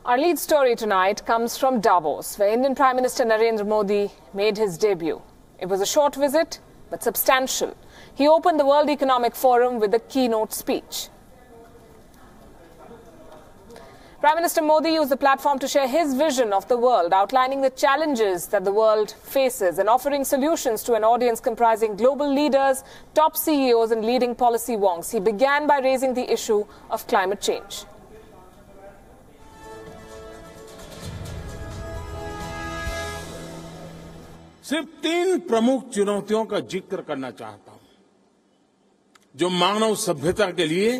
Our lead story tonight comes from Davos, where Indian Prime Minister Narendra Modi made his debut. It was a short visit, but substantial. He opened the World Economic Forum with a keynote speech. Prime Minister Modi used the platform to share his vision of the world, outlining the challenges that the world faces and offering solutions to an audience comprising global leaders, top CEOs and leading policy wonks. He began by raising the issue of climate change. सिर्फ 3 प्रमुख चुनौतियों का जिक्र करना चाहता हूं, जो मानव सभ्यता के लिए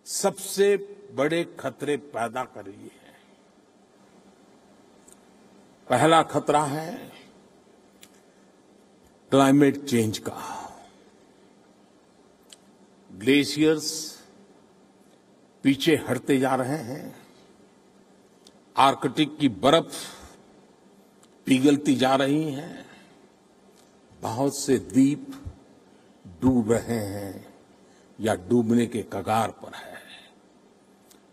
सबसे बड़े खतरे पैदा कर रही है। पहला खतरा है क्लाइमेट चेंज का। ग्लेशियर्स पीछे हटते जा रहे हैं, आर्कटिक की बर्फ पिघलती जा रही हैं, बहुत से द्वीप डूब रहे हैं या डूबने के कगार पर है।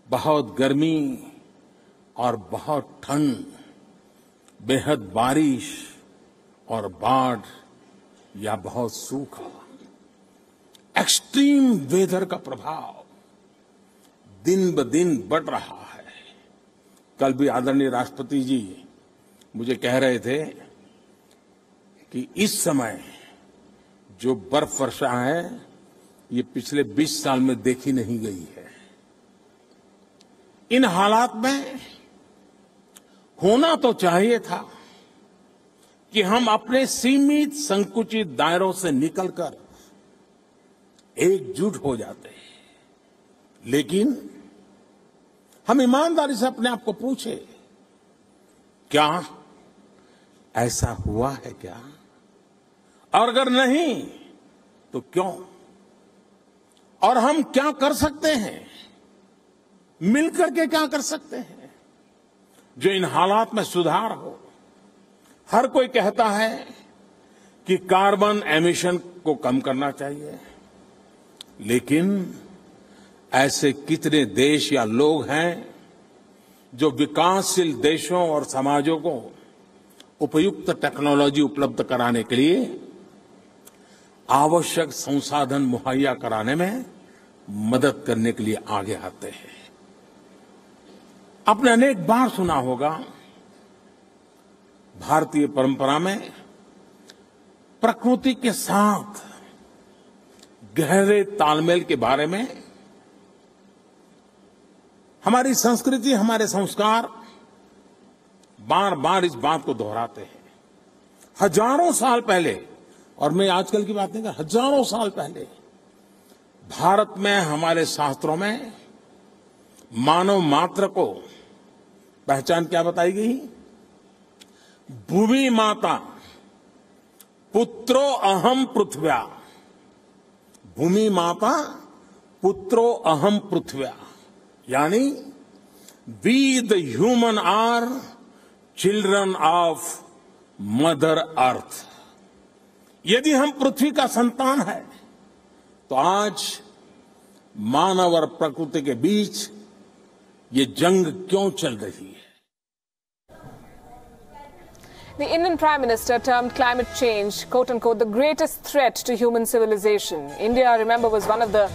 बहुत गर्मी और बहुत ठंड, बेहद बारिश और बाढ़ या बहुत सूखा, एक्सट्रीम वेदर का प्रभाव दिन ब दिन बढ़ रहा है। कल भी आदरणीय राष्ट्रपति जी मुझे कह रहे थे कि इस समय जो बर्फ वर्षा है ये पिछले 20 साल में देखी नहीं गई है। इन हालात में होना तो चाहिए था कि हम अपने सीमित संकुचित दायरों से निकलकर एकजुट हो जाते, लेकिन हम ईमानदारी से अपने आप को पूछे, क्या ऐसा हुआ है क्या? और अगर नहीं तो क्यों? और हम क्या कर सकते हैं, मिलकर के क्या कर सकते हैं जो इन हालात में सुधार हो? हर कोई कहता है कि कार्बन एमिशन को कम करना चाहिए, लेकिन ऐसे कितने देश या लोग हैं जो विकासशील देशों और समाजों को उपयुक्त टेक्नोलॉजी उपलब्ध कराने के लिए आवश्यक संसाधन मुहैया कराने में मदद करने के लिए आगे आते हैं। आपने अनेक बार सुना होगा, भारतीय परंपरा में प्रकृति के साथ गहरे तालमेल के बारे में हमारी संस्कृति, हमारे संस्कार बार बार इस बात को दोहराते हैं। हजारों साल पहले, और मैं आजकल की बात नहीं कर, हजारों साल पहले भारत में हमारे शास्त्रों में मानव मात्र को पहचान क्या बताई गई? भूमि माता पुत्रो अहम पृथ्व्या। भूमि माता पुत्रो अहम पृथ्व्या, यानी we the human are children of mother earth. यदि हम पृथ्वी का संतान है तो आज मानव और प्रकृति के बीच ये जंग क्यों चल रही है? The Indian Prime Minister termed climate change, quote-unquote, the greatest threat to human civilization. India, remember, was one of the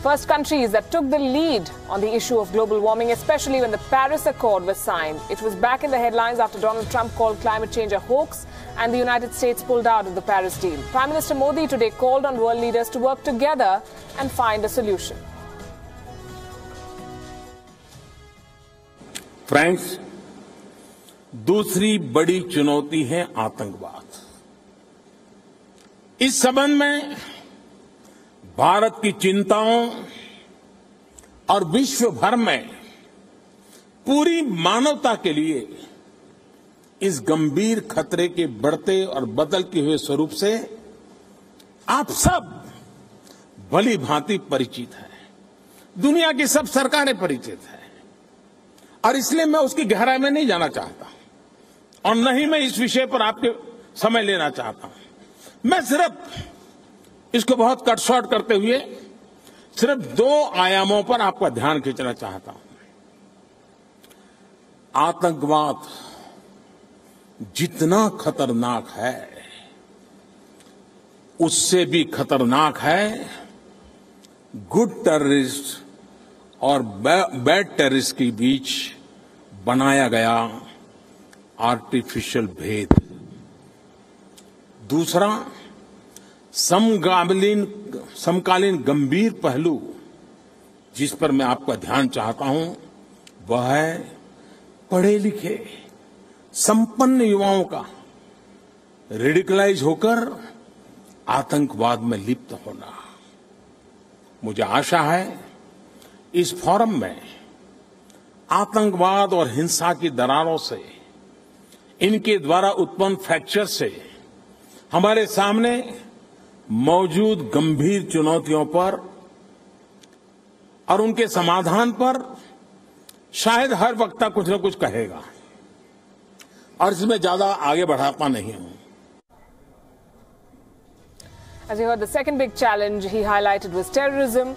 first countries that took the lead on the issue of global warming, especially when the Paris Accord was signed. It was back in the headlines after Donald Trump called climate change a hoax and the United States pulled out of the Paris deal. Prime Minister Modi today called on world leaders to work together and find a solution. Friends, दूसरी बड़ी चुनौती है आतंकवाद। इस संबंध में भारत की चिंताओं और विश्व भर में पूरी मानवता के लिए इस गंभीर खतरे के बढ़ते और बदलते हुए स्वरूप से आप सब भली भांति परिचित हैं। दुनिया की सब सरकारें परिचित हैं और इसलिए मैं उसकी गहराई में नहीं जाना चाहता और न ही मैं इस विषय पर आपके समय लेना चाहता हूं। मैं सिर्फ इसको बहुत कट शॉर्ट करते हुए सिर्फ 2 आयामों पर आपका ध्यान खींचना चाहता हूं। आतंकवाद जितना खतरनाक है उससे भी खतरनाक है गुड टेररिस्ट और बैड टेररिस्ट के बीच बनाया गया आर्टिफिशियल भेद। दूसरा, समकालीन गंभीर पहलू जिस पर मैं आपका ध्यान चाहता हूं वह है पढ़े लिखे संपन्न युवाओं का रेडिकलाइज होकर आतंकवाद में लिप्त होना। मुझे आशा है इस फोरम में आतंकवाद और हिंसा की दरारों से, इनके द्वारा उत्पन्न फ्रैक्चर से हमारे सामने मौजूद गंभीर चुनौतियों पर और उनके समाधान पर शायद हर वक्ता कुछ न कुछ कहेगा, और इसमें ज्यादा आगे बढ़ाता नहीं हूं। As you heard, the second big challenge he highlighted was terrorism,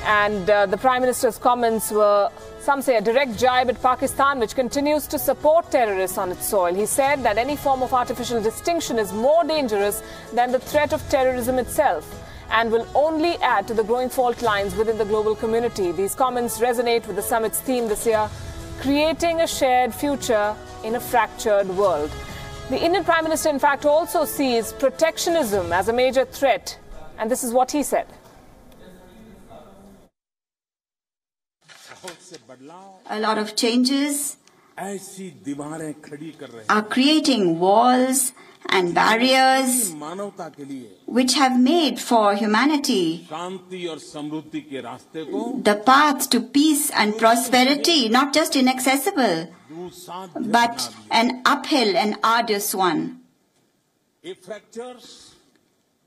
and the Prime Minister's comments were, some say, a direct jibe at Pakistan, which continues to support terrorists on its soil. He said that any form of artificial distinction is more dangerous than the threat of terrorism itself and will only add to the growing fault lines within the global community. These comments resonate with the summit's theme this year, creating a shared future in a fractured world. The Indian Prime Minister, in fact, also sees protectionism as a major threat, and this is what he said. A lot of changes are creating walls and barriers which have made for humanity the path to peace and prosperity not just inaccessible, but an uphill and arduous one.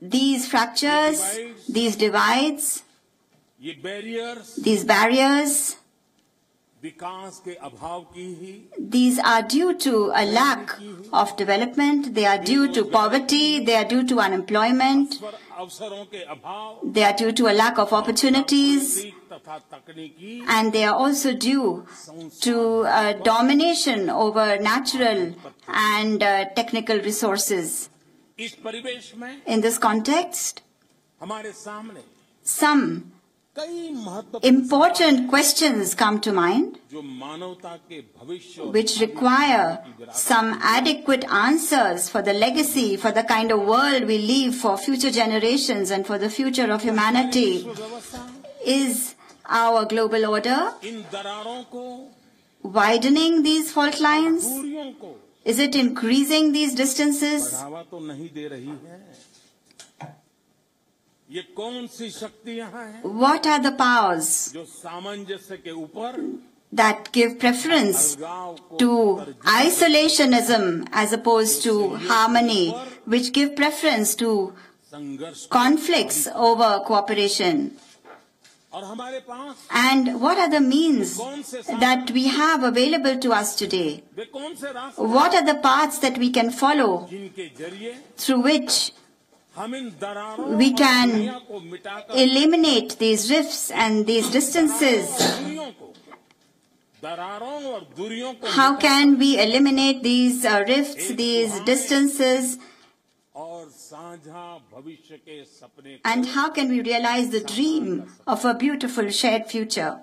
These fractures, these divides, these barriers, these are due to a lack of development, they are due to poverty, they are due to unemployment, they are due to a lack of opportunities, and they are also due to domination over natural and technical resources. In this context, some important questions come to mind which require some adequate answers for the legacy, for the kind of world we leave for future generations and for the future of humanity. Is our global order widening these fault lines? Is it increasing these distances? What are the powers that give preference to isolationism as opposed to harmony, which give preference to conflicts over cooperation? And what are the means that we have available to us today? What are the paths that we can follow through which we can eliminate these rifts and these distances? How can we eliminate these rifts, these distances? And how can we realize the dream of a beautiful shared future?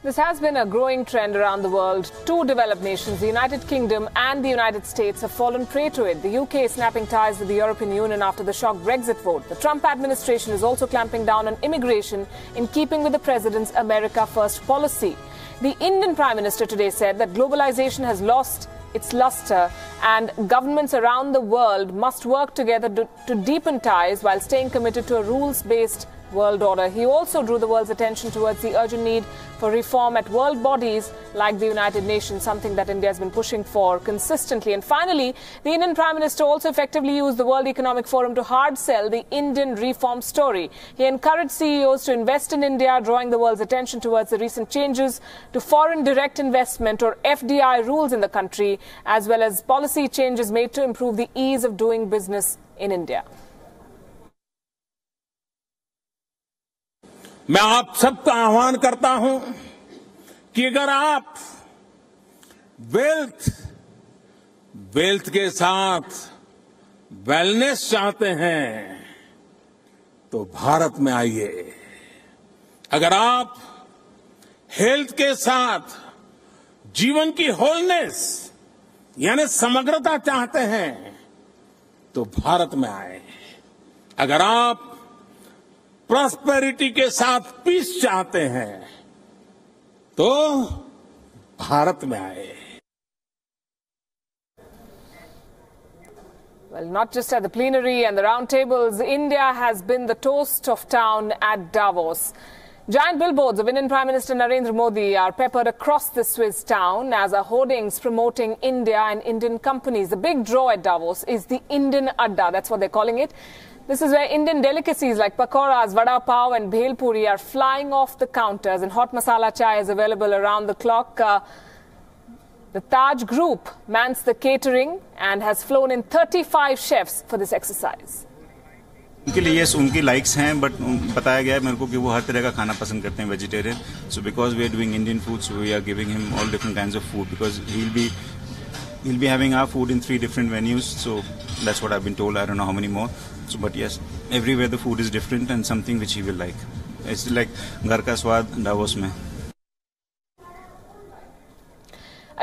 This has been a growing trend around the world. Two developed nations, the United Kingdom and the United States, have fallen prey to it. The UK is snapping ties with the European Union after the shock Brexit vote. The Trump administration is also clamping down on immigration in keeping with the president's America First policy. The Indian Prime Minister today said that globalization has lost its luster and governments around the world must work together to deepen ties while staying committed to a rules-based world order. He also drew the world's attention towards the urgent need for reform at world bodies like the United Nations, something that India has been pushing for consistently. And finally, the Indian Prime Minister also effectively used the World Economic Forum to hard sell the Indian reform story. He encouraged CEOs to invest in India, drawing the world's attention towards the recent changes to foreign direct investment or FDI rules in the country, as well as policy changes made to improve the ease of doing business in India. मैं आप सबका आह्वान करता हूं कि अगर आप wealth के साथ वेलनेस चाहते हैं तो भारत में आइए। अगर आप हेल्थ के साथ जीवन की होलनेस यानी समग्रता चाहते हैं तो भारत में आए। अगर आप प्रॉस्पेरिटी के साथ पीस चाहते हैं तो भारत में आए। Well, not just at the plenary and the roundtables, India has been the toast of town at Davos. Giant billboards of Indian Prime Minister Narendra Modi are peppered across the Swiss town, as are hoardings promoting India and Indian companies. The big draw at Davos is the Indian Adda, that's what they're calling it. This is where Indian delicacies like pakoras, vada pav and bhel puri are flying off the counters, and hot masala chai is available around the clock. The Taj Group mans the catering and has flown in 35 chefs for this exercise. उनके लिए yes, उनकी likes हैं, but बताया गया है मेरे को कि वो हर तरह का खाना पसंद करते हैं, vegetarian. So because we are doing Indian food, so we are giving him all different kinds of food because he'll be having our food in 3 different venues. So that's what I've been told. I don't know how many more. So, but yes, everywhere the food is different and something which he will like. It's like Ghar Ka Swad Davos mein.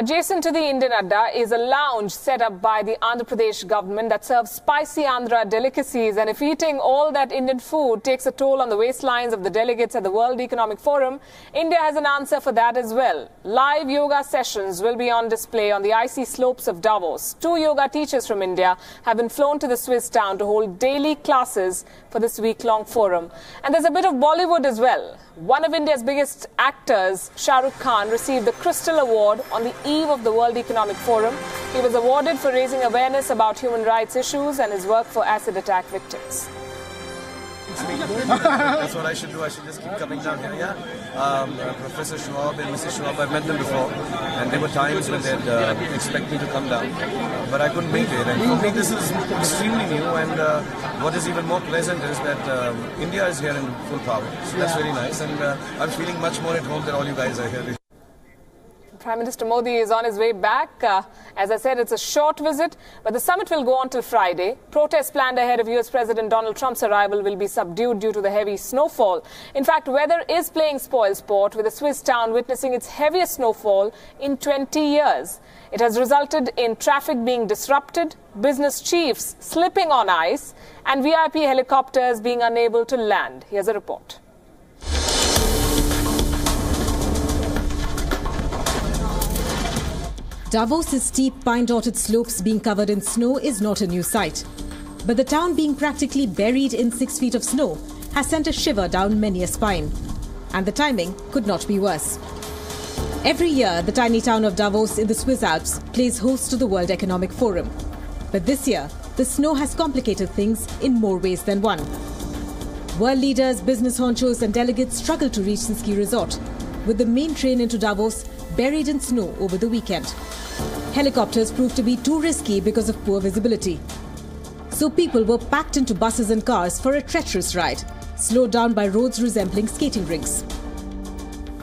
Adjacent to the Indian Adda is a lounge set up by the Andhra Pradesh government that serves spicy Andhra delicacies. And if eating all that Indian food takes a toll on the waistlines of the delegates at the World Economic Forum, India has an answer for that as well. Live yoga sessions will be on display on the icy slopes of Davos. 2 yoga teachers from India have been flown to the Swiss town to hold daily classes for this week-long forum. And there's a bit of Bollywood as well. One of India's biggest actors, Shah Rukh Khan, received the Crystal Award on the eve of the World Economic Forum. He was awarded for raising awareness about human rights issues and his work for acid attack victims. That's what I should do. I should just keep coming down here. Yeah, Professor Schwab and Mrs. Schwab, I've met them before, and there were times when they'd expect me to come down, but I couldn't make it. And for me, this is extremely new. And what is even more pleasant is that India is here in full power. So that's very nice, and I'm feeling much more at home that all you guys are here. Prime Minister Modi is on his way back. As I said, it's a short visit, but the summit will go on till Friday. Protests planned ahead of US President Donald Trump's arrival will be subdued due to the heavy snowfall. In fact, weather is playing spoilsport, with the Swiss town witnessing its heaviest snowfall in 20 years. It has resulted in traffic being disrupted, business chiefs slipping on ice, and VIP helicopters being unable to land. Here's a report. Davos' steep pine-dotted slopes being covered in snow is not a new sight. But the town being practically buried in 6 feet of snow has sent a shiver down many a spine. And the timing could not be worse. Every year, the tiny town of Davos in the Swiss Alps plays host to the World Economic Forum. But this year, the snow has complicated things in more ways than one. World leaders, business honchos and delegates struggle to reach the ski resort, with the main train into Davos buried in snow over the weekend. Helicopters proved to be too risky because of poor visibility. So people were packed into buses and cars for a treacherous ride, slowed down by roads resembling skating rinks.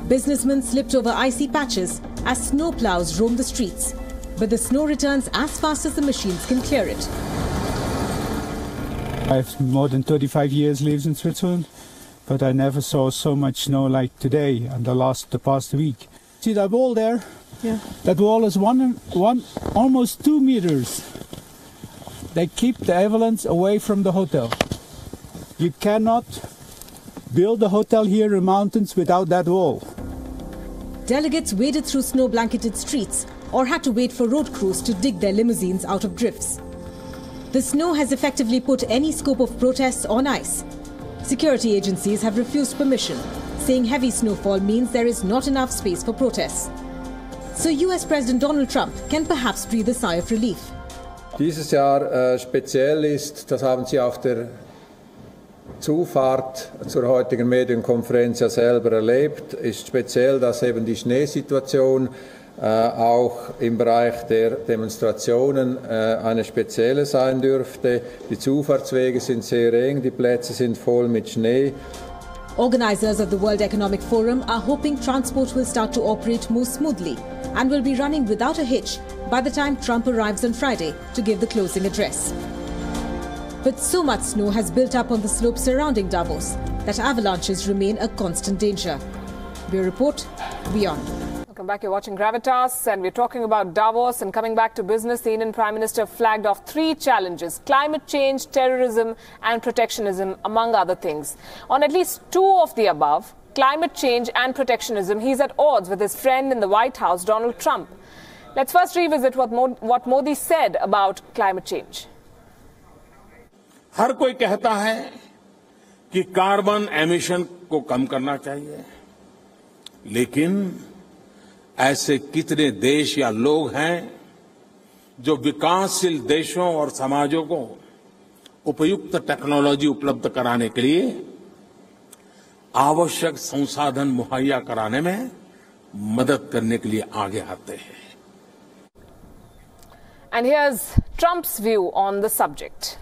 Businessmen slipped over icy patches as snow plows roam the streets, but the snow returns as fast as the machines can clear it. I've more than 35 years lived in Switzerland, but I never saw so much snow like today and the past week. See that wall there? Yeah. That wall is almost 2 meters. They keep the avalanche away from the hotel. You cannot build a hotel here in mountains without that wall. Delegates waded through snow-blanketed streets or had to wait for road crews to dig their limousines out of drifts. The snow has effectively put any scope of protests on ice. Security agencies have refused permission, saying heavy snowfall means there is not enough space for protests. So US President Donald Trump can perhaps breathe a sigh of relief. Dieses Jahr speziell ist, das haben Sie auf der Zufahrt zur heutigen Medienkonferenz ja selber erlebt, ist speziell, dass eben die Schneesituation auch im Bereich der Demonstrationen eine spezielle sein dürfte. Die Zufahrtswege sind sehr eng, die Plätze sind voll mit Schnee. Organizers of the World Economic Forum are hoping transport will start to operate more smoothly and will be running without a hitch by the time Trump arrives on Friday to give the closing address. But so much snow has built up on the slopes surrounding Davos that avalanches remain a constant danger. Bureau Report, Beyond. Welcome back. You're watching Gravitas, and we're talking about Davos. And coming back to business, the Indian Prime Minister flagged off 3 challenges: climate change, terrorism and protectionism, among other things. On at least 2 of the above, climate change and protectionism, he's at odds with his friend in the White House, Donald Trump. Let's first revisit what Modi said about climate change. हर कोई कहता है कि carbon emission को कम करना चाहिए, लेकिन ऐसे कितने देश या लोग हैं जो विकासशील देशों और समाजों को उपयुक्त टेक्नोलॉजी उपलब्ध कराने के लिए आवश्यक संसाधन मुहैया कराने में मदद करने के लिए आगे आते हैं. And here's Trump's view on the subject.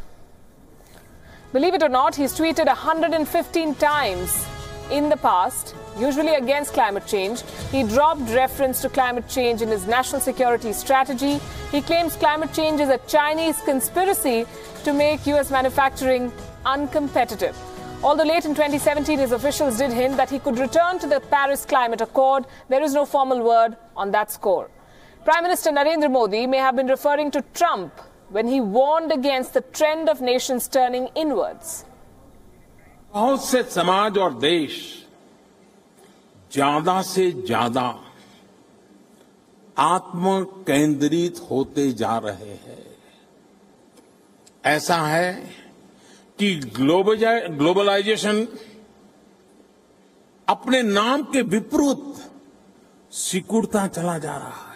Believe it or not, he's tweeted 115 times in the past, usually against climate change. He dropped reference to climate change in his national security strategy. He claims climate change is a Chinese conspiracy to make US manufacturing uncompetitive. Although late in 2017, his officials did hint that he could return to the Paris Climate Accord, there is no formal word on that score. Prime Minister Narendra Modi may have been referring to Trump when he warned against the trend of nations turning inwards. बहुत से समाज और देश ज्यादा से ज्यादा आत्म केंद्रित होते जा रहे हैं. ऐसा है कि ग्लोबलाइजेशन अपने नाम के विपरीत सिकुड़ता चला जा रहा है.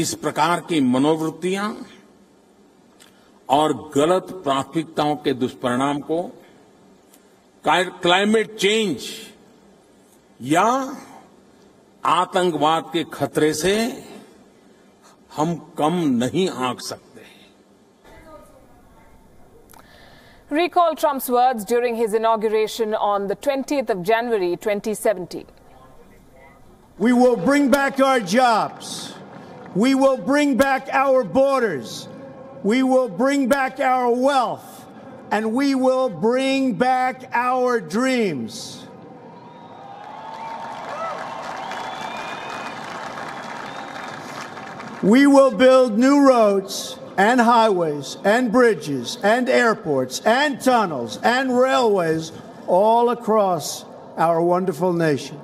इस प्रकार की मनोवृत्तियां और गलत प्राथमिकताओं के दुष्परिणाम को क्लाइमेट चेंज या आतंकवाद के खतरे से हम कम नहीं आंक सकते. Recall Trump's words during his inauguration on the 20th of January 2017. We will bring back our jobs. We will bring back our borders. We will bring back our wealth. And we will bring back our dreams. We will build new roads and highways and bridges and airports and tunnels and railways all across our wonderful nation.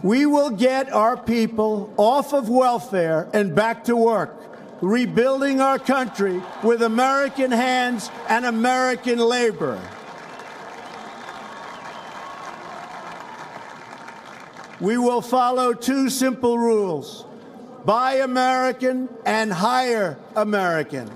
We will get our people off of welfare and back to work, rebuilding our country with American hands and American labor. We will follow 2 simple rules: buy American and hire American.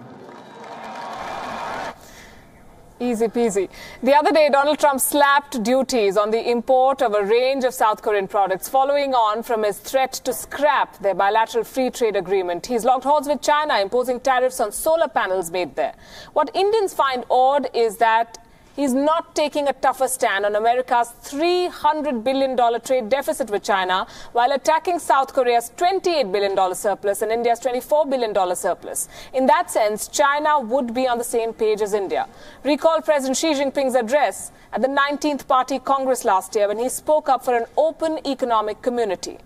Easy peasy. The other day, Donald Trump slapped duties on the import of a range of South Korean products, following on from his threat to scrap their bilateral free trade agreement. He's locked horns with China, imposing tariffs on solar panels made there. What Indians find odd is that he's not taking a tougher stand on America's $300 billion trade deficit with China, while attacking South Korea's $28 billion surplus and India's $24 billion surplus. In that sense, China would be on the same page as India. Recall President Xi Jinping's address at the 19th Party Congress last year when he spoke up for an open economic community.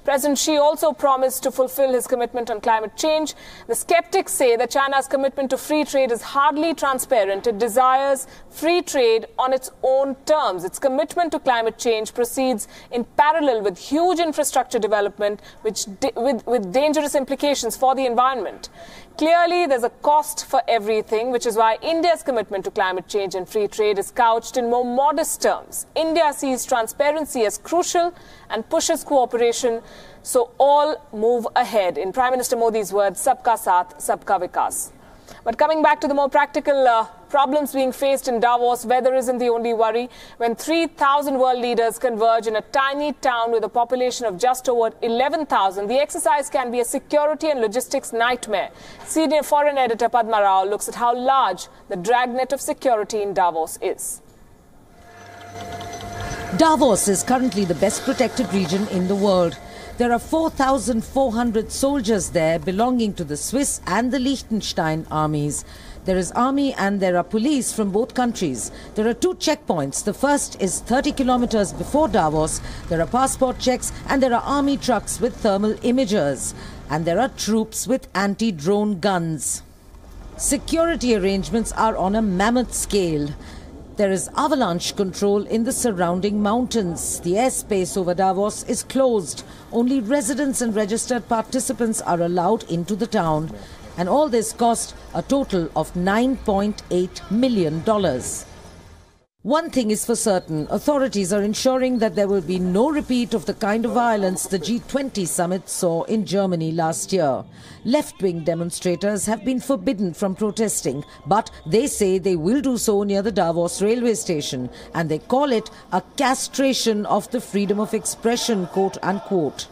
President Xi also promised to fulfill his commitment on climate change. The skeptics say that China's commitment to free trade is hardly transparent. It desires free trade on its own terms. Its commitment to climate change proceeds in parallel with huge infrastructure development, with dangerous implications for the environment. Clearly, there's a cost for everything, which is why India's commitment to climate change and free trade is couched in more modest terms. India sees transparency as crucial and pushes cooperation, so all move ahead. In Prime Minister Modi's words, Sabka Saath, Sabka Vikas. But coming back to the more practical problems being faced in Davos, weather isn't the only worry. When 3,000 world leaders converge in a tiny town with a population of just over 11,000, the exercise can be a security and logistics nightmare. Senior foreign editor Padma Rao looks at how large the dragnet of security in Davos is. Davos is currently the best protected region in the world. There are 4,400 soldiers there belonging to the Swiss and the Liechtenstein armies. There is army and there are police from both countries. There are 2 checkpoints. The first is 30 kilometers before Davos. There are passport checks and there are army trucks with thermal imagers. And there are troops with anti-drone guns. Security arrangements are on a mammoth scale. There is avalanche control in the surrounding mountains. The airspace over Davos is closed. Only residents and registered participants are allowed into the town. And all this cost a total of $9.8 million. One thing is for certain, authorities are ensuring that there will be no repeat of the kind of violence the G20 summit saw in Germany last year. Left-wing demonstrators have been forbidden from protesting, but they say they will do so near the Davos railway station, and they call it a castration of the freedom of expression, quote-unquote.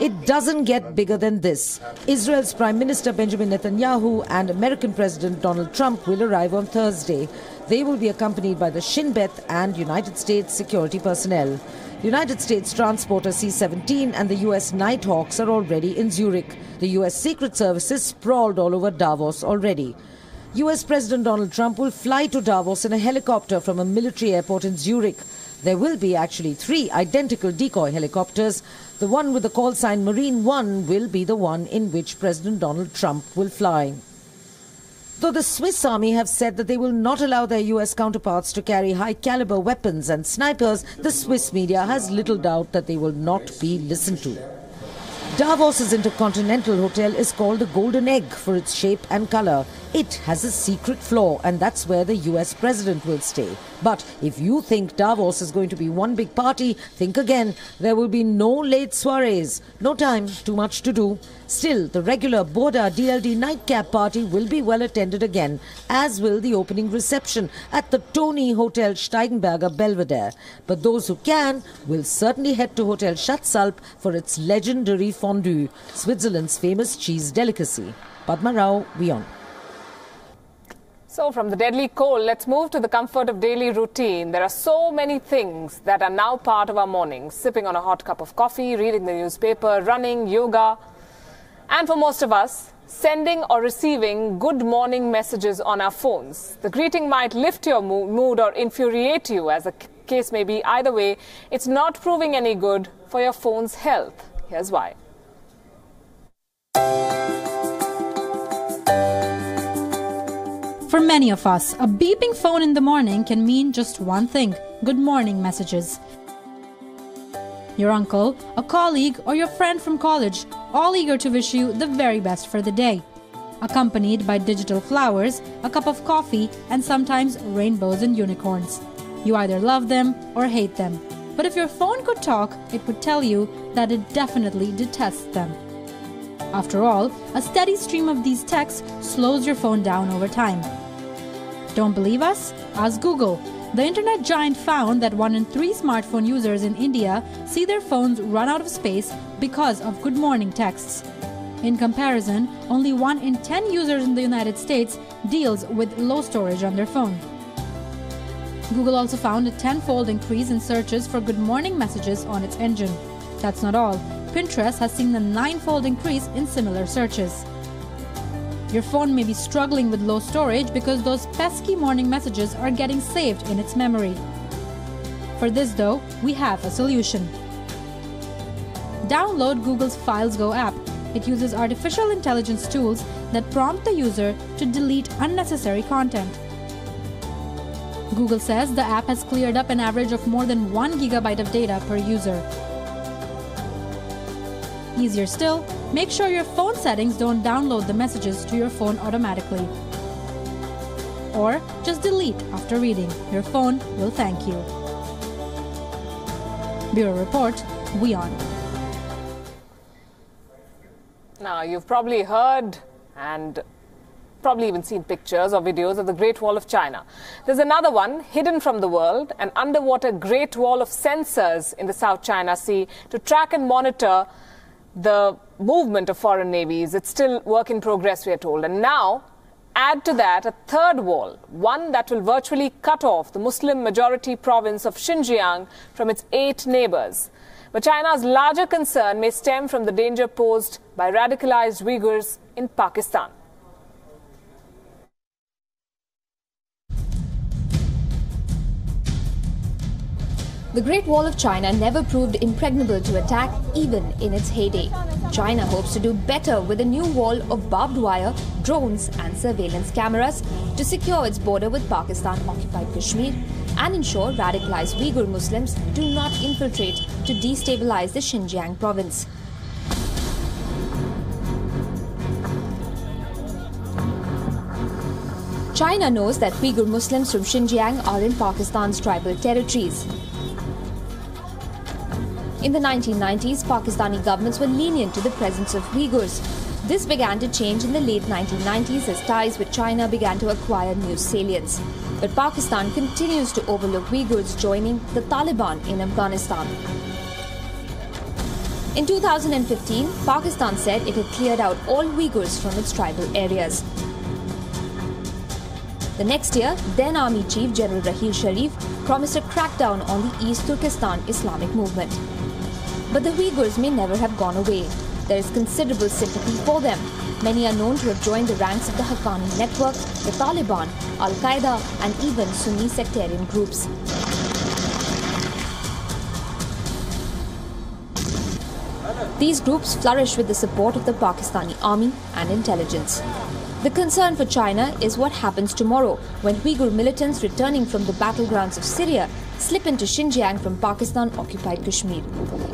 It doesn't get bigger than this. Israel's Prime Minister Benjamin Netanyahu and American President Donald Trump will arrive on Thursday. They will be accompanied by the Shin Bet and United States security personnel. United States transporter C-17 and the US Nighthawks are already in Zurich. The US Secret Service is sprawled all over Davos already. US President Donald Trump will fly to Davos in a helicopter from a military airport in Zurich. There will be actually 3 identical decoy helicopters. The one with the call sign Marine One will be the one in which President Donald Trump will fly. Though the Swiss army have said that they will not allow their US counterparts to carry high-caliber weapons and snipers, the Swiss media has little doubt that they will not be listened to. Davos's Intercontinental Hotel is called the Golden Egg for its shape and color. It has a secret floor, and that's where the US president will stay. But if you think Davos is going to be one big party, think again. There will be no late soirees. No time, too much to do. Still, the regular Boda DLD nightcap party will be well attended again, as will the opening reception at the Tony Hotel Steigenberger Belvedere. But those who can will certainly head to Hotel Schatzalp for its legendary fondue, Switzerland's famous cheese delicacy. Padma Rao, WION. So from the deadly cold, let's move to the comfort of daily routine. There are so many things that are now part of our mornings. Sipping on a hot cup of coffee, reading the newspaper, running, yoga. And for most of us, sending or receiving good morning messages on our phones. The greeting might lift your mood or infuriate you, as the case may be. Either way, it's not proving any good for your phone's health. Here's why. For many of us, a beeping phone in the morning can mean just one thing: good morning messages. Your uncle, a colleague, or your friend from college, all eager to wish you the very best for the day. Accompanied by digital flowers, a cup of coffee, and sometimes rainbows and unicorns. You either love them or hate them. But if your phone could talk, it would tell you that it definitely detests them. After all, a steady stream of these texts slows your phone down over time. Don't believe us? Ask Google. The internet giant found that 1 in 3 smartphone users in India see their phones run out of space because of good morning texts. In comparison, only 1 in 10 users in the United States deals with low storage on their phone. Google also found a 10-fold increase in searches for good morning messages on its engine. That's not all. Pinterest has seen a 9-fold increase in similar searches. Your phone may be struggling with low storage because those pesky morning messages are getting saved in its memory. For this though, we have a solution. Download Google's Files Go app. It uses artificial intelligence tools that prompt the user to delete unnecessary content. Google says the app has cleared up an average of more than 1 gigabyte of data per user. Easier still, make sure your phone settings don't download the messages to your phone automatically. Or just delete after reading. Your phone will thank you. Bureau Report, WION. Now, you've probably heard and probably even seen pictures or videos of the Great Wall of China. There's another one hidden from the world, an underwater Great Wall of sensors in the South China Sea to track and monitor the movement of foreign navies. It's still work in progress, we are told. And now, add to that a third wall, one that will virtually cut off the Muslim-majority province of Xinjiang from its 8 neighbors. But China's larger concern may stem from the danger posed by radicalized Uyghurs in Pakistan. The Great Wall of China never proved impregnable to attack, even in its heyday. China hopes to do better with a new wall of barbed wire, drones and surveillance cameras to secure its border with Pakistan-occupied Kashmir and ensure radicalized Uyghur Muslims do not infiltrate to destabilize the Xinjiang province. China knows that Uyghur Muslims from Xinjiang are in Pakistan's tribal territories. In the 1990s, Pakistani governments were lenient to the presence of Uyghurs. This began to change in the late 1990s as ties with China began to acquire new salience. But Pakistan continues to overlook Uyghurs joining the Taliban in Afghanistan. In 2015, Pakistan said it had cleared out all Uyghurs from its tribal areas. The next year, then Army Chief General Raheel Sharif promised a crackdown on the East Turkestan Islamic movement. But the Uyghurs may never have gone away. There is considerable sympathy for them. Many are known to have joined the ranks of the Haqqani network, the Taliban, Al-Qaeda and even Sunni sectarian groups. These groups flourish with the support of the Pakistani army and intelligence. The concern for China is what happens tomorrow when Uyghur militants returning from the battlegrounds of Syria slip into Xinjiang from Pakistan-occupied Kashmir.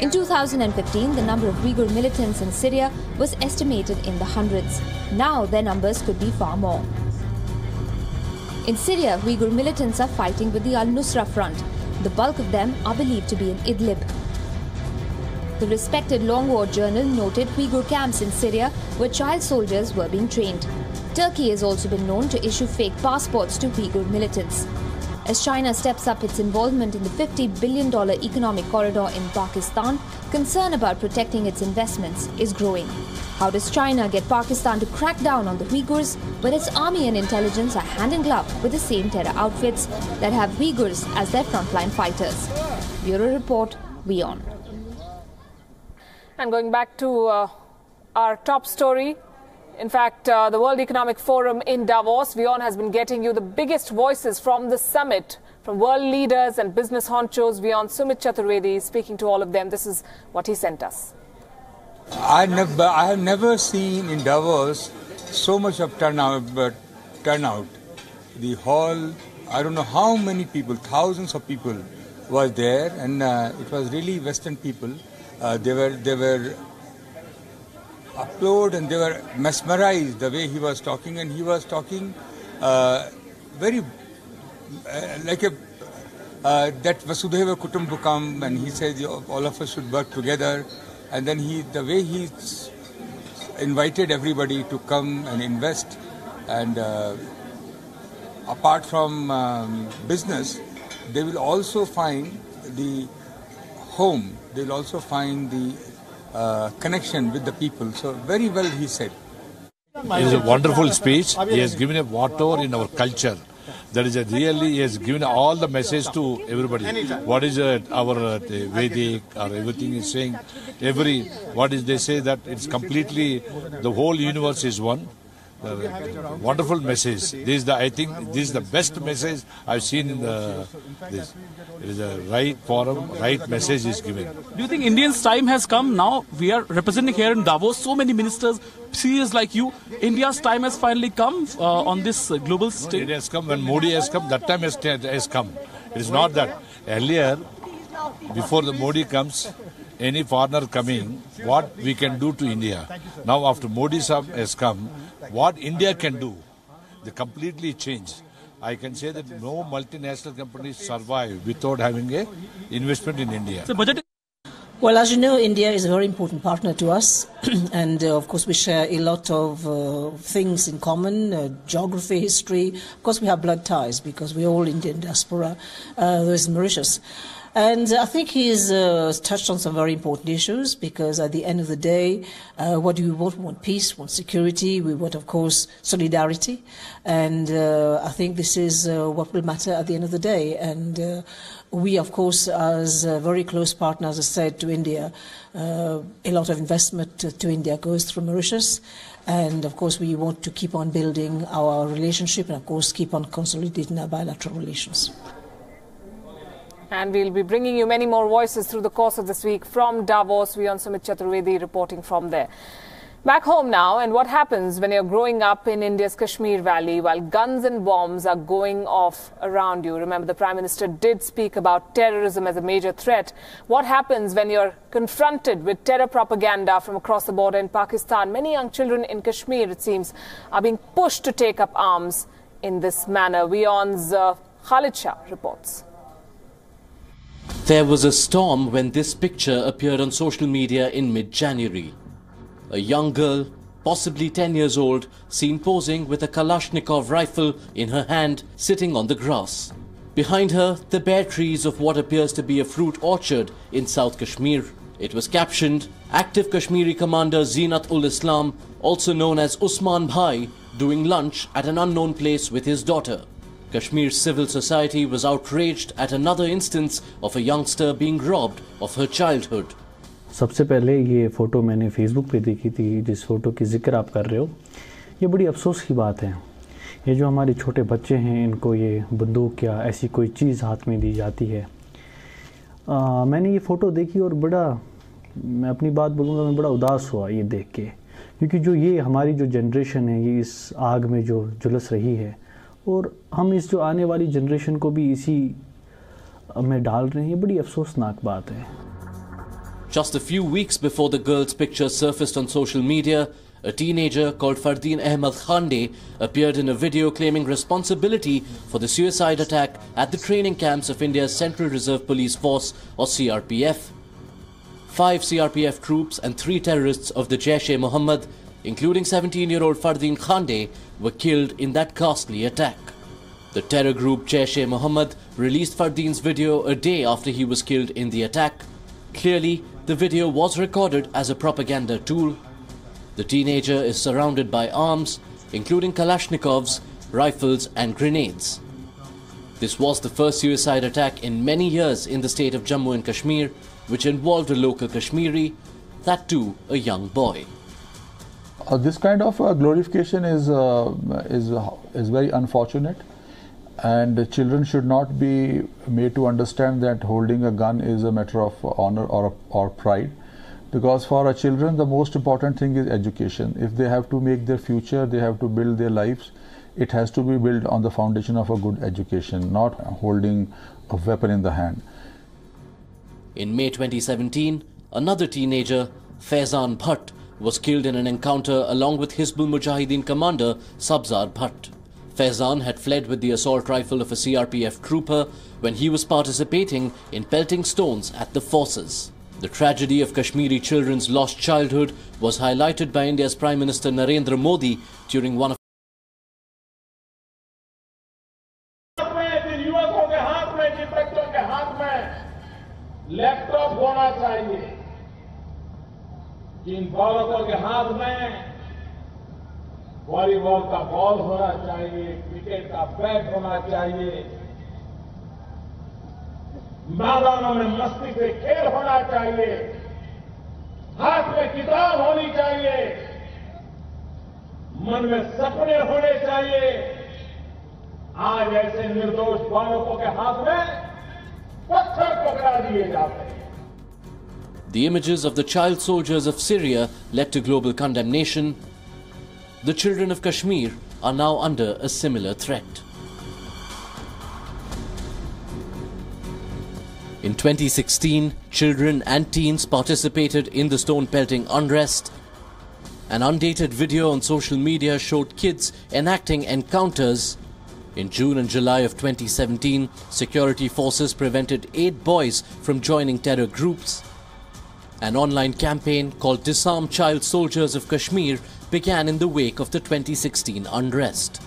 In 2015, the number of Uyghur militants in Syria was estimated in the hundreds. Now their numbers could be far more. In Syria, Uyghur militants are fighting with the Al-Nusra Front. The bulk of them are believed to be in Idlib. The respected Long War Journal noted Uyghur camps in Syria where child soldiers were being trained. Turkey has also been known to issue fake passports to Uyghur militants. As China steps up its involvement in the $50 billion economic corridor in Pakistan, concern about protecting its investments is growing. How does China get Pakistan to crack down on the Uyghurs when its army and intelligence are hand in glove with the same terror outfits that have Uyghurs as their frontline fighters? Bureau Report, WION. And going back to our top story, in fact, the World Economic Forum in Davos, WION has been getting you the biggest voices from the summit, from world leaders and business honchos. WION Sumit Chaturvedi speaking to all of them. This is what he sent us. I have never seen in Davos so much of turnout. The hall, I don't know how many people, thousands of people was there, and it was really Western people. They were applaud and they were mesmerized the way he was talking, and he was talking very like a that Vasudhaiva Kutumbakam, and he said all of us should work together, and then the way he invited everybody to come and invest, and apart from business, they will also find the home, they will also find the connection with the people. So very well he said. It is a wonderful speech. He has given a water in our culture. That is he has given all the message to everybody. What is our Vedic or everything is saying. What is they say that it's completely, the whole universe is one. Wonderful message. I think this is the best message I've seen in this. It is a right forum, right message is given. Do you think Indians' time has come now? We are representing here in Davos so many ministers, CEOs like you. India's time has finally come on this global stage. It has come when Modi has come. That time has come. It is not that earlier, before the Modi comes, any foreigner coming, what we can do to India. Now after Modi has come, what India can do, they completely changed. I can say that no multinational companies survive without having a investment in India. Well, as you know, India is a very important partner to us, and of course we share a lot of things in common, geography, history. Of course we have blood ties because we're all Indian diaspora. There's Mauritius. And I think he's touched on some very important issues, because at the end of the day, what do we want? We want peace, we want security, we want, of course, solidarity. And I think this is what will matter at the end of the day. And we, of course, as very close partners, as I said, to India, a lot of investment to India goes through Mauritius. And, of course, we want to keep on building our relationship and, of course, keep on consolidating our bilateral relations. And we'll be bringing you many more voices through the course of this week from Davos. We on Sumit Chaturvedi reporting from there. Back home now, and what happens when you're growing up in India's Kashmir Valley while guns and bombs are going off around you? Remember, the Prime Minister did speak about terrorism as a major threat. What happens when you're confronted with terror propaganda from across the border in Pakistan? Many young children in Kashmir, it seems, are being pushed to take up arms in this manner. WION's Khalid Shah reports. There was a storm when this picture appeared on social media in mid-January. A young girl, possibly 10 years old, seen posing with a Kalashnikov rifle in her hand, sitting on the grass. Behind her, the bare trees of what appears to be a fruit orchard in South Kashmir. It was captioned, "Active Kashmiri Commander Zinat-ul-Islam, also known as Usman Bhai, doing lunch at an unknown place with his daughter." Kashmir civil society was outraged at another instance of a youngster being robbed of her childhood. सबसे पहले ये photo मैंने Facebook पे देखी थी, जिस photo की जिक्र आप कर रहे हो। ये बड़ी अफसोस की बात है। ये जो हमारे छोटे बच्चे हैं, इनको ये बंदूक या ऐसी कोई चीज़ हाथ में दी जाती है। मैंने ये फ़ोटो देखी और मैं अपनी बात बोलूँगा, मैं बड़ा उदास हुआ ये देख के, क्योंकि जो ये हमारी जो जनरेशन है, ये इस आग में जो झुलस रही है, और हम इस जो आने वाली जनरेशन को भी इसी में डाल रहे हैं। ये बड़ी अफसोसनाक बात है। Just a few weeks before the girl's picture surfaced on social media, a teenager called Fardeen Ahmed Khande appeared in a video claiming responsibility for the suicide attack at the training camps of India's Central Reserve Police Force, or CRPF. 5 CRPF troops and 3 terrorists of the Jaish-e-Mohammed, including 17-year-old Fardeen Khande, were killed in that ghastly attack. The terror group Jaish-e-Mohammed released Fardeen's video a day after he was killed in the attack. Clearly, the video was recorded as a propaganda tool. The teenager is surrounded by arms, including Kalashnikovs, rifles and grenades. This was the first suicide attack in many years in the state of Jammu and Kashmir, which involved a local Kashmiri, that too a young boy. This kind of glorification is very unfortunate, and children should not be made to understand that holding a gun is a matter of honor or pride, because for our children the most important thing is education. If they have to make their future, they have to build their lives, it has to be built on the foundation of a good education, not holding a weapon in the hand. In May 2017, another teenager, Faizan Bhatt, was killed in an encounter along with Hizbul Mujahideen commander Sabzar Bhatt. Faizan had fled with the assault rifle of a CRPF trooper when he was participating in pelting stones at the forces. The tragedy of Kashmiri children's lost childhood was highlighted by India's Prime Minister Narendra Modi during one of युवकों के हाथ में, जिन बच्चों के हाथ में laptop होना चाहिए, जिन बालकों के हाथ में वॉलीबॉल का बॉल होना चाहिए, क्रिकेट का बैट होना चाहिए, मैदानों में मस्ती से खेल होना चाहिए, हाथ में किताब होनी चाहिए, मन में सपने होने चाहिए, आज ऐसे निर्दोष बालकों के हाथ में पत्थर पकड़ा दिए जाते हैं। The images of the child soldiers of Syria led to global condemnation. The children of Kashmir are now under a similar threat. In 2016, children and teens participated in the stone pelting unrest. An undated video on social media showed kids enacting encounters. In June and July of 2017, security forces prevented 8 boys from joining terror groups. An online campaign called Disarm Child Soldiers of Kashmir began in the wake of the 2016 unrest.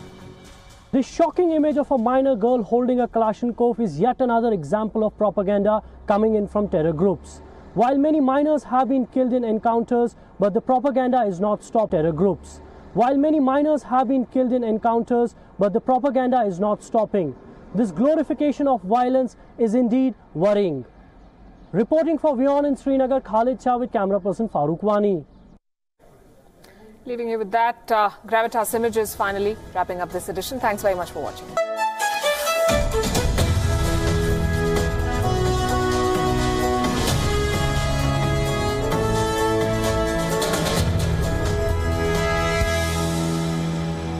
This shocking image of a minor girl holding a Kalashnikov is yet another example of propaganda coming in from terror groups. While many minors have been killed in encounters, but the propaganda is not stopped terror groups. While many minors have been killed in encounters, but the propaganda is not stopping. This glorification of violence is indeed worrying. Reporting for WION in Srinagar, Khalid Shah with camera person Farooq Wani. Leaving you with that, Gravitas Images finally wrapping up this edition. Thanks very much for watching.